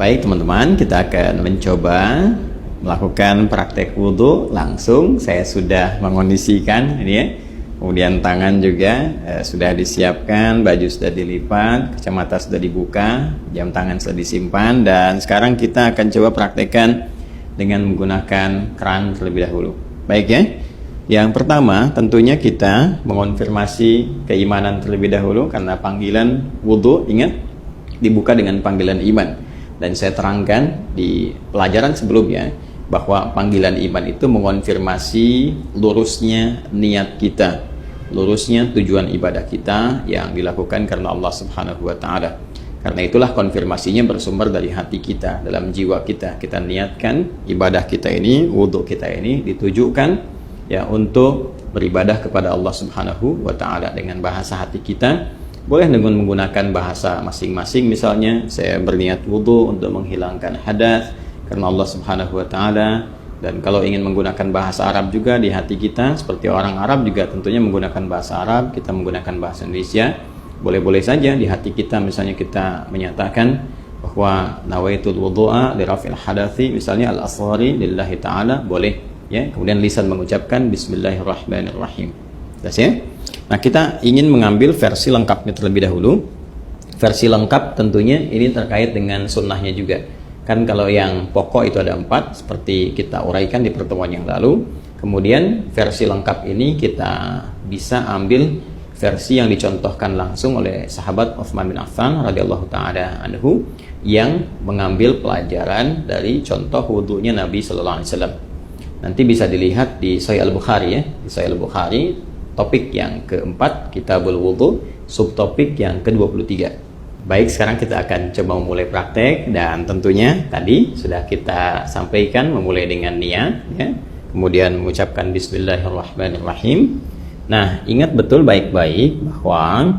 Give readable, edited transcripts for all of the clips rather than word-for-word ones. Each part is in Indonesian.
Baik teman-teman, kita akan mencoba melakukan praktek wudhu langsung. Saya sudah mengondisikan ini ya. Kemudian tangan juga sudah disiapkan, baju sudah dilipat, kacamata sudah dibuka, jam tangan sudah disimpan. Dan sekarang kita akan coba praktekkan dengan menggunakan keran terlebih dahulu. Baik ya. Yang pertama tentunya kita mengonfirmasi keimanan terlebih dahulu, karena panggilan wudhu ingat dibuka dengan panggilan iman. Dan saya terangkan di pelajaran sebelumnya bahwa panggilan iman itu mengonfirmasi lurusnya niat kita, lurusnya tujuan ibadah kita yang dilakukan karena Allah Subhanahu wa Ta'ala. Karena itulah konfirmasinya bersumber dari hati kita, dalam jiwa kita. Kita niatkan ibadah kita ini, wudhu kita ini ditujukan ya untuk beribadah kepada Allah Subhanahu wa Ta'ala dengan bahasa hati kita. Boleh dengan menggunakan bahasa masing-masing, misalnya saya berniat wudhu untuk menghilangkan hadas karena Allah Subhanahu wa Ta'ala. Dan kalau ingin menggunakan bahasa Arab juga di hati kita, seperti orang Arab juga tentunya menggunakan bahasa Arab, kita menggunakan bahasa Indonesia, boleh-boleh saja di hati kita. Misalnya kita menyatakan bahwa nawaitul wudhu'a li raf'il hadathi, misalnya al-asghari lillahi ta'ala, boleh ya. Kemudian lisan mengucapkan bismillahirrahmanirrahim. Jelas ya? Nah, kita ingin mengambil versi lengkapnya terlebih dahulu. Versi lengkap tentunya ini terkait dengan sunnahnya juga. Kan kalau yang pokok itu ada 4, seperti kita uraikan di pertemuan yang lalu. Kemudian versi lengkap ini kita bisa ambil versi yang dicontohkan langsung oleh sahabat Utsman bin Affan radhiyallahu ta'ala anhu, yang mengambil pelajaran dari contoh wudhunya Nabi sallallahu alaihi wasallam. Nanti bisa dilihat di Sahih Al-Bukhari ya, di Sahih Al-Bukhari topik yang keempat, Kitabul Wudhu, subtopik yang ke-23. Baik, sekarang kita akan coba memulai praktek. Dan tentunya tadi sudah kita sampaikan memulai dengan niat ya. Kemudian mengucapkan bismillahirrahmanirrahim. Nah, ingat betul baik-baik bahwa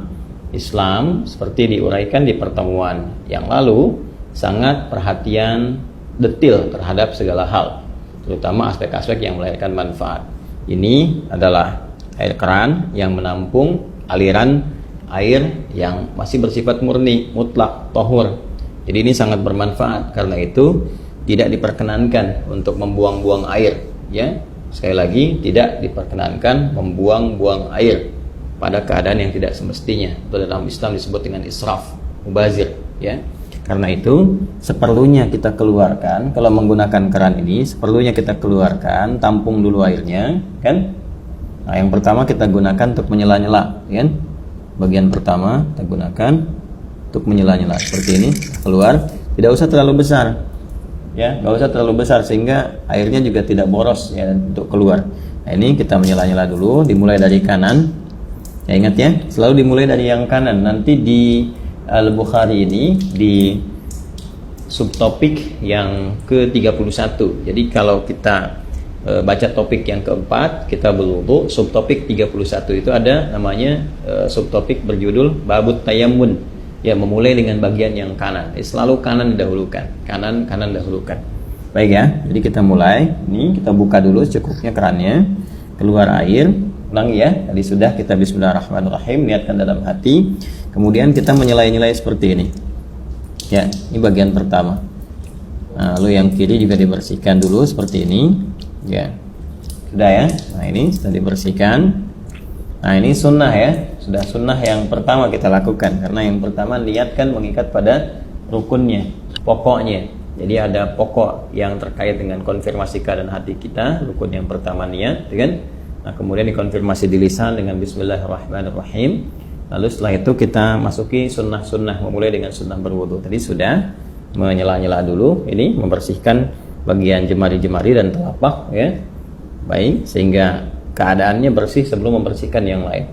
Islam seperti diuraikan di pertemuan yang lalu sangat perhatian detail terhadap segala hal, terutama aspek-aspek yang melahirkan manfaat. Ini adalah air keran yang menampung aliran air yang masih bersifat murni, mutlak, tohur. Jadi ini sangat bermanfaat. Karena itu tidak diperkenankan untuk membuang-buang air ya. Sekali lagi, tidak diperkenankan membuang-buang air pada keadaan yang tidak semestinya. Itu dalam Islam disebut dengan israf, mubazir ya. Karena itu seperlunya kita keluarkan, kalau menggunakan keran ini seperlunya kita keluarkan, tampung dulu airnya kan. Nah, yang pertama kita gunakan untuk menyela-nyela ya. Bagian pertama kita gunakan untuk menyela-nyela seperti ini, keluar. Tidak usah terlalu besar ya, nggak usah terlalu besar sehingga airnya juga tidak boros ya untuk keluar. Nah, ini kita menyela-nyela dulu, dimulai dari kanan ya. Ingat ya, selalu dimulai dari yang kanan. Nanti di Al-Bukhari ini di subtopik yang ke-31. Jadi kalau kita baca topik yang keempat, kita berwudu, subtopik 31 itu ada namanya subtopik berjudul babut tayammun ya, memulai dengan bagian yang kanan. Selalu kanan didahulukan, kanan dahulukan. Baik ya, jadi kita mulai. Ini kita buka dulu secukupnya kerannya, keluar air. Ulangi ya, tadi sudah kita bismillahirrahmanirrahim, niatkan dalam hati. Kemudian kita menyelai-nyelai seperti ini ya. Ini bagian pertama. Nah, lalu yang kiri juga dibersihkan dulu seperti ini ya, sudah ya. Nah, ini sudah dibersihkan. Nah, ini sunnah ya, sudah sunnah yang pertama kita lakukan, karena yang pertama niatkan mengikat pada rukunnya, pokoknya. Jadi ada pokok yang terkait dengan konfirmasi keadaan hati kita. Rukun yang pertama niat kan. Nah, kemudian dikonfirmasi di lisan dengan bismillahirrahmanirrahim. Lalu setelah itu kita masuki sunnah-sunnah, memulai dengan sunnah berwudu. Tadi sudah menyela-nyela dulu, ini membersihkan bagian jemari-jemari dan telapak ya. Baik, sehingga keadaannya bersih sebelum membersihkan yang lain.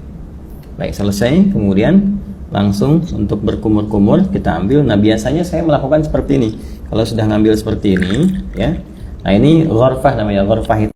Baik, selesai. Kemudian langsung untuk berkumur-kumur kita ambil. Nah, biasanya saya melakukan seperti ini. Kalau sudah ngambil seperti ini ya. Nah, ini ghurfah namanya, ghurfah itu